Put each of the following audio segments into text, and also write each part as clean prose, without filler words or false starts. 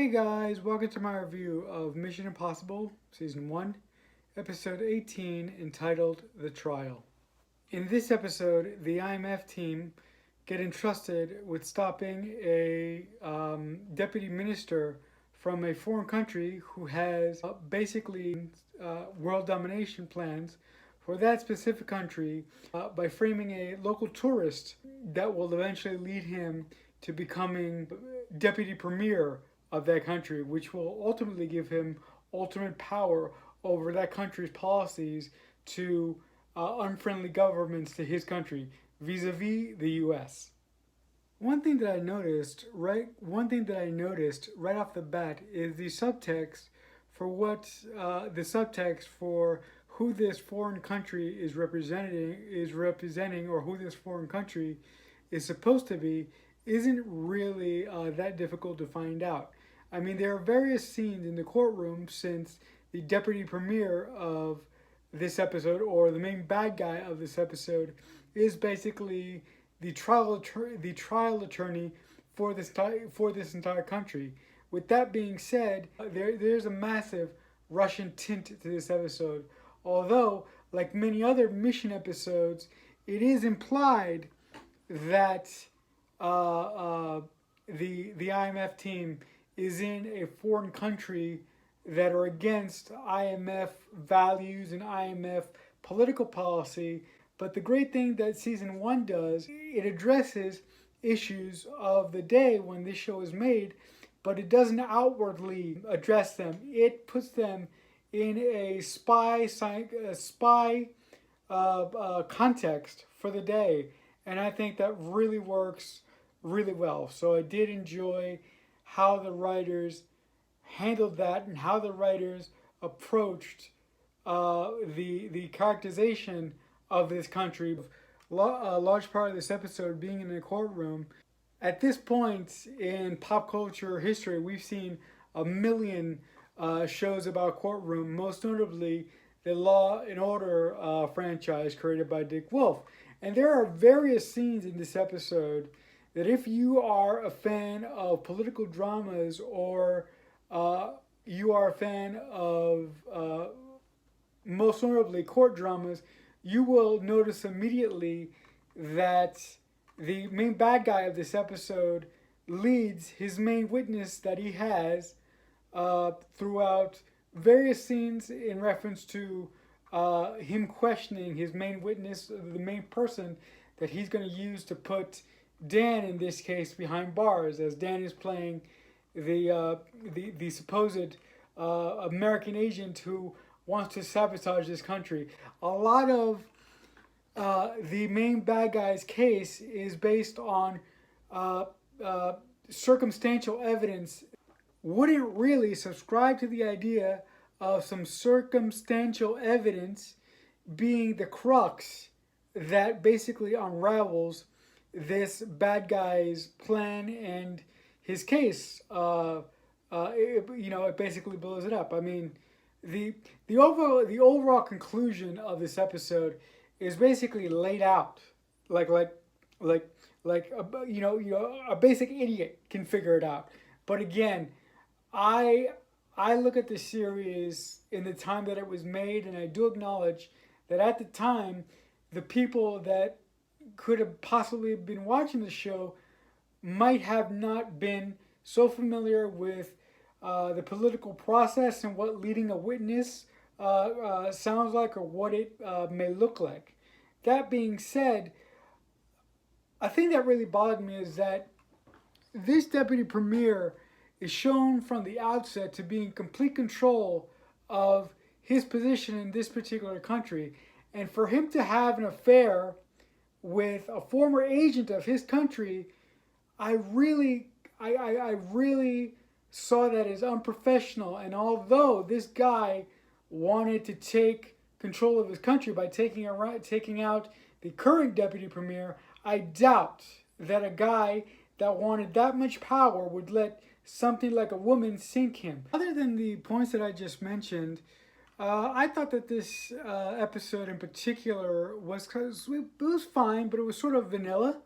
Hey guys, welcome to my review of Mission Impossible Season 1, Episode 18, entitled The Trial. In this episode, the IMF team get entrusted with stopping a deputy minister from a foreign country who has basically world domination plans for that specific country by framing a local tourist that will eventually lead him to becoming deputy premier of that country, which will ultimately give him ultimate power over that country's policies to unfriendly governments to his country, vis-a-vis the U.S. One thing that I noticed right off the bat is the subtext for who this foreign country is representing, or who this foreign country is supposed to be, isn't really that difficult to find out. I mean, there are various scenes in the courtroom since the deputy premier of this episode, or the main bad guy of this episode, is basically the trial attorney for this entire country. With that being said, there's a massive Russian tint to this episode. Although, like many other mission episodes, it is implied that the IMF team is in a foreign country that are against IMF values and IMF political policy. But the great thing that season 1 does, it addresses issues of the day when this show is made, but it doesn't outwardly address them. It puts them in a spy context for the day, and I think that really works really well. So I did enjoy how the writers handled that and how the writers approached the characterization of this country. A large part of this episode being in the courtroom. At this point in pop culture history, we've seen a million shows about courtroom, most notably the Law and Order franchise created by Dick Wolf. And there are various scenes in this episode that, if you are a fan of political dramas, or you are a fan of most notably court dramas, you will notice immediately that the main bad guy of this episode leads his main witness that he has throughout various scenes in reference to him questioning his main witness, the main person that he's going to use to put Dan, in this case, behind bars, as Dan is playing the supposed American agent who wants to sabotage this country. A lot of the main bad guy's case is based on circumstantial evidence. Wouldn't really subscribe to the idea of some circumstantial evidence being the crux that basically unravels this bad guy's plan and his case. It basically blows it up. I mean, the overall conclusion of this episode is basically laid out like a basic idiot can figure it out. But again, I look at the series in the time that it was made, and I do acknowledge that at the time, the people that could have possibly been watching the show might have not been so familiar with the political process and what leading a witness sounds like, or what it may look like. That being said, I think that really bothered me is that this deputy premier is shown from the outset to be in complete control of his position in this particular country. And for him to have an affair with a former agent of his country, I really saw that as unprofessional. And although this guy wanted to take control of his country by taking out the current deputy premier, I doubt that a guy that wanted that much power would let something like a woman sink him. Other than the points that I just mentioned, I thought that this episode in particular was fine, but it was sort of vanilla.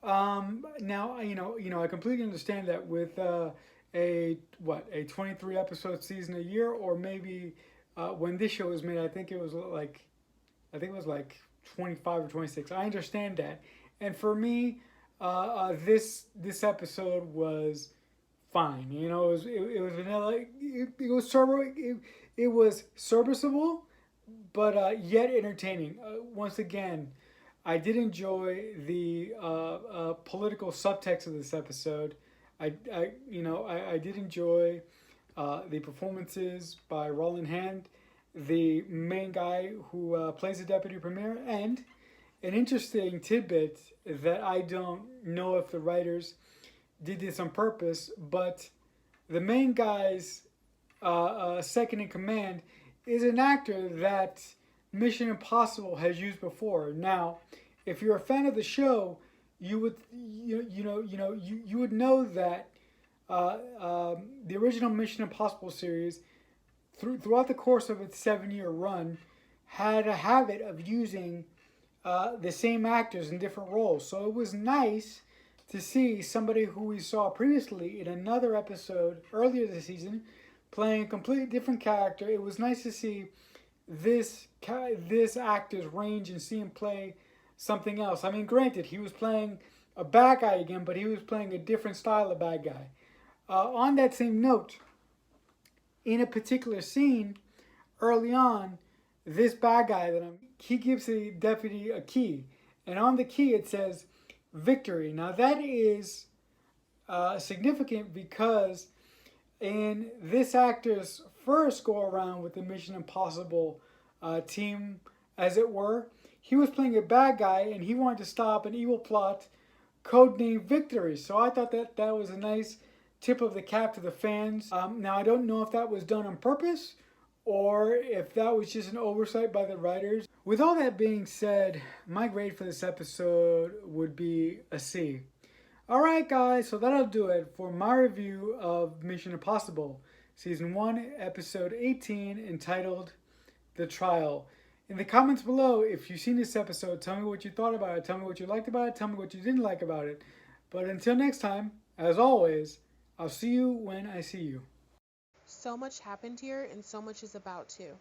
Now I completely understand that with a 23 episode season a year, or maybe when this show was made, I think it was like 25 or 26. I understand that, and for me, this episode was fine. You know, it was vanilla. It was serviceable, but yet entertaining. Once again, I did enjoy the political subtext of this episode. I did enjoy the performances by Roland Hand, the main guy who plays the deputy premier, and an interesting tidbit that I don't know if the writers did this on purpose, but the main guy's second in command is an actor that Mission Impossible has used before. Now, if you're a fan of the show, you would you would know that the original Mission Impossible series, throughout the course of its 7-year run, had a habit of using the same actors in different roles. So it was nice to see somebody who we saw previously in another episode earlier this season playing a completely different character. It was nice to see this actor's range and see him play something else. I mean, granted, he was playing a bad guy again, but he was playing a different style of bad guy. On that same note, in a particular scene early on, this bad guy he gives the deputy a key, and on the key it says victory. Now that is significant because in this actor's first go around with the Mission Impossible team, as it were, he was playing a bad guy and he wanted to stop an evil plot codenamed Victory. So I thought that was a nice tip of the cap to the fans. Now I don't know if that was done on purpose or if that was just an oversight by the writers. With all that being said, my grade for this episode would be a C. Alright guys, so that'll do it for my review of Mission Impossible, Season 1, Episode 18, entitled The Trial. In the comments below, if you've seen this episode, tell me what you thought about it, tell me what you liked about it, tell me what you didn't like about it. But until next time, as always, I'll see you when I see you. So much happened here, and so much is about to.